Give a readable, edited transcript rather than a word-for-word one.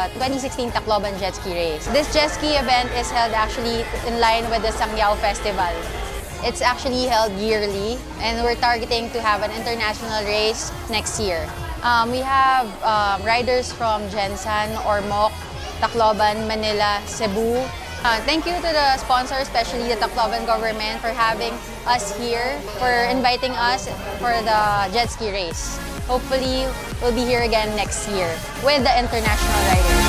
the 2016 Tacloban Jetski race. This Jetski event is held actually in line with the Sangyao Festival. It's actually held yearly, and we're targeting to have an international race next year. We have riders from Jensan, Ormoc, Tacloban, Manila, Cebu. Thank you to the sponsor, especially the Tacloban government, for having us here, for inviting us for the Jetski race. Hopefully, we'll be here again next year with the international riders.